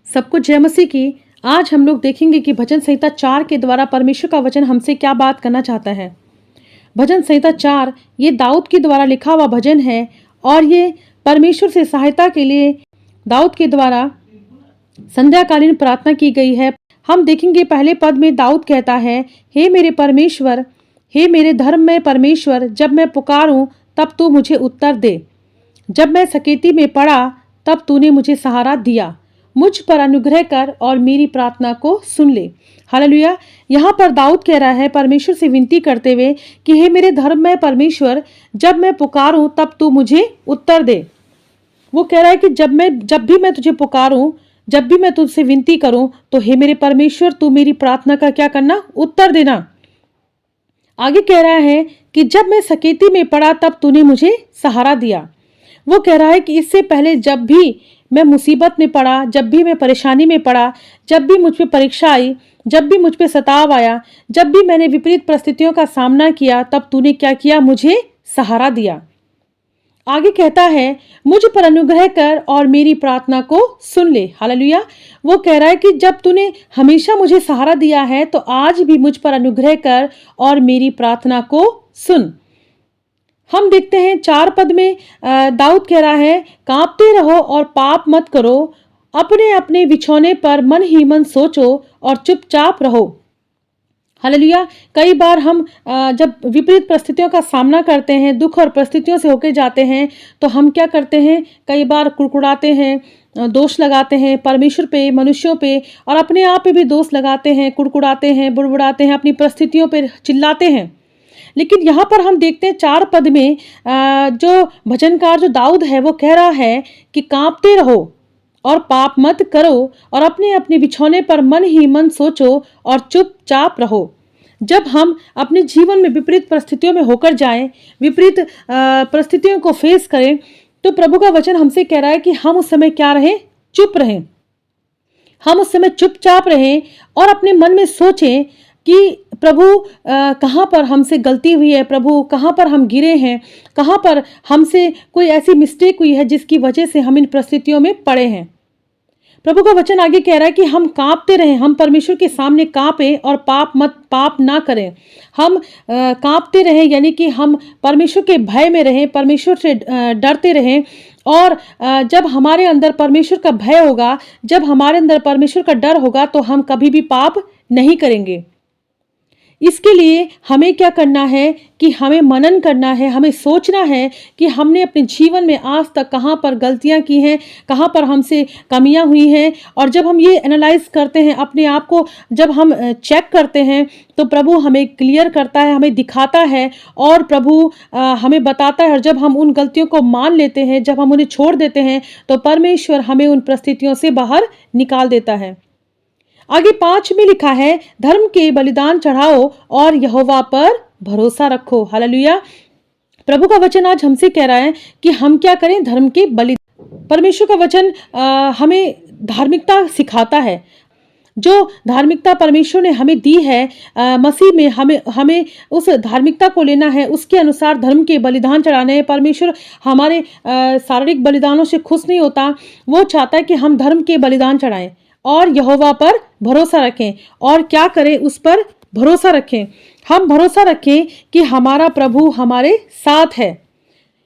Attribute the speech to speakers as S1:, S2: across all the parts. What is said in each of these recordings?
S1: सबको जय मसीह की। आज हम लोग देखेंगे कि भजन संहिता 4 के द्वारा परमेश्वर का वचन हमसे क्या बात करना चाहता है। भजन संहिता 4 ये दाऊद के द्वारा लिखा हुआ भजन है और ये परमेश्वर से सहायता के लिए दाऊद के द्वारा संध्याकालीन प्रार्थना की गई है। हम देखेंगे पहले पद में दाऊद कहता है, हे मेरे परमेश्वर, हे मेरे धर्म में परमेश्वर, जब मैं पुकारूं तब तू मुझे उत्तर दे। जब मैं सकेती में पड़ा तब तूने मुझे सहारा दिया। मुझ पर अनुग्रह कर और मेरी प्रार्थना को सुन ले। हालेलुया। यहाँ पर दाऊद कह रहा है परमेश्वर से विनती करते हुए कि हे मेरे धर्म में परमेश्वर, जब मैं पुकारूं तब तू मुझे उत्तर दे। वो कह रहा है कि जब भी मैं तुझे पुकारूं, जब भी मैं तुझसे विनती करूं, तो हे मेरे परमेश्वर, तू मेरी प्रार्थना का क्या करना, उत्तर देना। आगे कह रहा है कि जब मैं सकेती में पड़ा तब तूने मुझे सहारा दिया। वो कह रहा है कि इससे पहले जब भी मैं मुसीबत में पड़ा, जब भी मैं परेशानी में पड़ा, जब भी मुझ पे परीक्षा आई, जब भी मुझ पे सताव आया, जब भी मैंने विपरीत परिस्थितियों का सामना किया, तब तूने क्या किया, मुझे सहारा दिया। आगे कहता है, मुझ पर अनुग्रह कर और मेरी प्रार्थना को सुन ले। हालेलुया। वो कह रहा है कि जब तूने हमेशा मुझे सहारा दिया है, तो आज भी मुझ पर अनुग्रह कर और मेरी प्रार्थना को सुन। हम देखते हैं 4 पद में दाऊद कह रहा है, कांपते रहो और पाप मत करो, अपने अपने बिछौने पर मन ही मन सोचो और चुपचाप रहो। हालेलुया। कई बार हम जब विपरीत परिस्थितियों का सामना करते हैं, दुख और परिस्थितियों से होकर जाते हैं, तो हम क्या करते हैं, कई बार कुड़कुड़ाते हैं, दोष लगाते हैं परमेश्वर पे, मनुष्यों पे, और अपने आप पे भी दोष लगाते हैं, कुड़कुड़ाते हैं, बुड़बुड़ाते हैं, अपनी परिस्थितियों पे चिल्लाते हैं। लेकिन यहाँ पर हम देखते हैं 4 पद में जो भजनकार जो दाऊद है वो कह रहा है कि कांपते रहो और पाप मत करो और अपने अपने बिछौने पर मन ही मन सोचो और चुपचाप रहो। जब हम अपने जीवन में विपरीत परिस्थितियों में होकर जाएं, विपरीत परिस्थितियों को फेस करें, तो प्रभु का वचन हमसे कह रहा है कि हम उस समय क्या रहें, चुप रहें। हम उस समय चुपचाप रहें और अपने मन में सोचें कि प्रभु कहाँ पर हमसे गलती हुई है, प्रभु कहाँ पर हम गिरे हैं, कहाँ पर हमसे कोई ऐसी मिस्टेक हुई है जिसकी वजह से हम इन परिस्थितियों में पड़े हैं। प्रभु का वचन आगे कह रहा है कि हम कांपते रहें, हम परमेश्वर के सामने कांपें और पाप ना करें। हम कांपते रहें, यानी कि हम परमेश्वर के भय में रहें, परमेश्वर से डरते रहें। और जब हमारे अंदर परमेश्वर का भय होगा, जब हमारे अंदर परमेश्वर का डर होगा, तो हम कभी भी पाप नहीं करेंगे। इसके लिए हमें क्या करना है कि हमें मनन करना है, हमें सोचना है कि हमने अपने जीवन में आज तक कहाँ पर गलतियाँ की हैं, कहाँ पर हमसे कमियाँ हुई हैं। और जब हम ये एनालाइज करते हैं अपने आप को, जब हम चेक करते हैं, तो प्रभु हमें क्लियर करता है, हमें दिखाता है और प्रभु हमें बताता है। और जब हम उन गलतियों को मान लेते हैं, जब हम उन्हें छोड़ देते हैं, तो परमेश्वर हमें उन परिस्थितियों से बाहर निकाल देता है। आगे 5 में लिखा है, धर्म के बलिदान चढ़ाओ और यहोवा पर भरोसा रखो। हालेलुया। प्रभु का वचन आज हमसे कह रहा है कि हम क्या करें, धर्म के बलिदान। परमेश्वर का वचन हमें धार्मिकता सिखाता है। जो धार्मिकता परमेश्वर ने हमें दी है, मसीह में हमें उस धार्मिकता को लेना है, उसके अनुसार धर्म के बलिदान चढ़ाने हैं। परमेश्वर हमारे शारीरिक बलिदानों से खुश नहीं होता, वो चाहता है कि हम धर्म के बलिदान चढ़ाएं और यहोवा पर भरोसा रखें। और क्या करें, उस पर भरोसा रखें। हम भरोसा रखें कि हमारा प्रभु हमारे साथ है,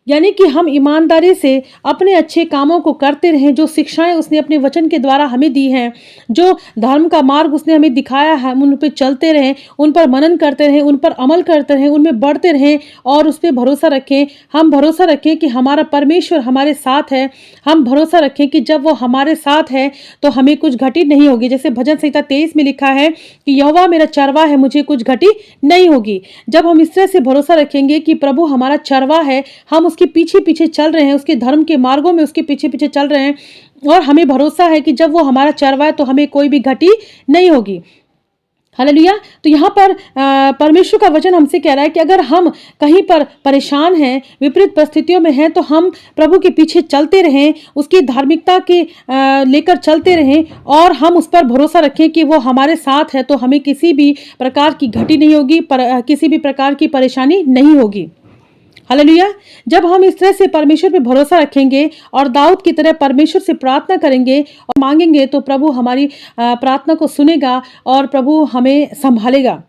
S1: यानी कि हम ईमानदारी से अपने अच्छे कामों को करते रहें। जो शिक्षाएं उसने अपने वचन के द्वारा हमें दी हैं, जो धर्म का मार्ग उसने हमें दिखाया है, हम उन पर चलते रहें, उन पर मनन करते रहें, उन पर अमल करते रहें, उनमें बढ़ते रहें और उस पर भरोसा रखें। हम भरोसा रखें कि हमारा परमेश्वर हमारे साथ है। हम भरोसा रखें कि जब वो हमारे साथ है तो हमें कुछ घटी नहीं होगी। जैसे भजन संहिता 23 में लिखा है कि यहोवा मेरा चरवा है, मुझे कुछ घटी नहीं होगी। जब हम इस तरह से भरोसा रखेंगे कि प्रभु हमारा चरवा है, हम उसके पीछे पीछे चल रहे हैं, उसके धर्म के मार्गों में उसके पीछे पीछे चल रहे हैं, और हमें भरोसा है कि जब वो हमारा चरवा है तो हमें कोई भी घटी नहीं होगी। हालेलुया। तो यहाँ पर परमेश्वर का वचन हमसे कह रहा है कि अगर हम कहीं पर परेशान हैं, विपरीत परिस्थितियों में हैं, तो हम प्रभु के पीछे चलते रहें, उसकी धार्मिकता के लेकर चलते रहें और हम उस पर भरोसा रखें कि वो हमारे साथ है, तो हमें किसी भी प्रकार की घटी नहीं होगी, किसी भी प्रकार की परेशानी नहीं होगी। हालेलुया। जब हम इस तरह से परमेश्वर पे भरोसा रखेंगे और दाऊद की तरह परमेश्वर से प्रार्थना करेंगे और मांगेंगे, तो प्रभु हमारी प्रार्थना को सुनेगा और प्रभु हमें संभालेगा।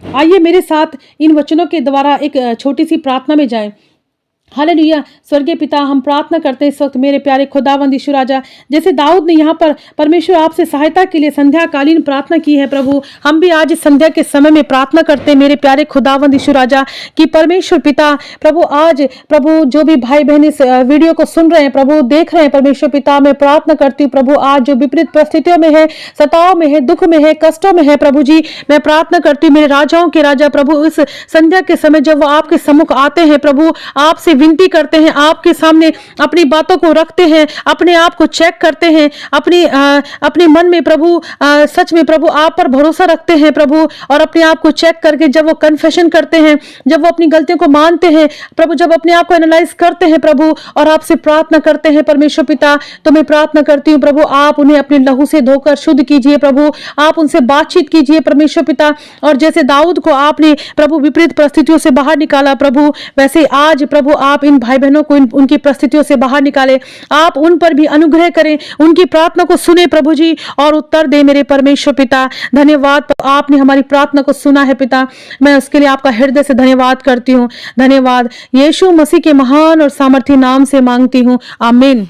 S1: आइए मेरे साथ इन वचनों के द्वारा एक छोटी सी प्रार्थना में जाएं। हालेलुया। स्वर्गीय पिता, हम प्रार्थना करते हैं इस वक्त मेरे प्यारे खुदावंद यीशु राजा, जैसे दाऊद ने यहाँ पर परमेश्वर आपसे सहायता के लिए संध्याकालीन प्रार्थना की है प्रभु, हम भी आज इस संध्या के समय में प्रार्थना करते हैं मेरे प्यारे खुदावंद यीशु राजा कि परमेश्वर पिता प्रभु, आज प्रभु जो भी भाई बहन इस वीडियो को सुन रहे हैं प्रभु, देख रहे हैं परमेश्वर पिता, मैं प्रार्थना करती हूँ प्रभु, आज जो विपरीत परिस्थितियों में है, सताव में है, दुख में है, कष्टों में है प्रभु जी, मैं प्रार्थना करती हूँ मेरे राजाओं के राजा प्रभु, इस संध्या के समय जब वो आपके सम्मुख आते हैं प्रभु, आपसे विनती करते हैं, आपके सामने अपनी बातों को रखते हैं, अपने आप को चेक करते हैं, अपने मन में प्रभु सच में प्रभु आप पर भरोसा रखते हैं प्रभु, और अपने आप को चेक करके जब वो कन्फेशन करते हैं, जब वो अपनी गलतियों को मानते हैं प्रभु, जब अपने आप को एनालाइज करते हैं प्रभु और आपसे प्रार्थना करते हैं परमेश्वर पिता, तो मैं प्रार्थना करती हूँ प्रभु, आप उन्हें अपने लहू से धोकर शुद्ध कीजिए प्रभु, आप उनसे बातचीत कीजिए परमेश्वर पिता, और जैसे दाऊद को आपने प्रभु विपरीत परिस्थितियों से बाहर निकाला प्रभु, वैसे आज प्रभु आप इन भाई बहनों को उनकी परिस्थितियों से बाहर निकाले, आप उन पर भी अनुग्रह करें, उनकी प्रार्थना को सुने प्रभु जी और उत्तर दे मेरे परमेश्वर पिता। धन्यवाद, आपने हमारी प्रार्थना को सुना है पिता, मैं उसके लिए आपका हृदय से धन्यवाद करती हूँ। धन्यवाद, यीशु मसीह के महान और सामर्थी नाम से मांगती हूँ, आमीन।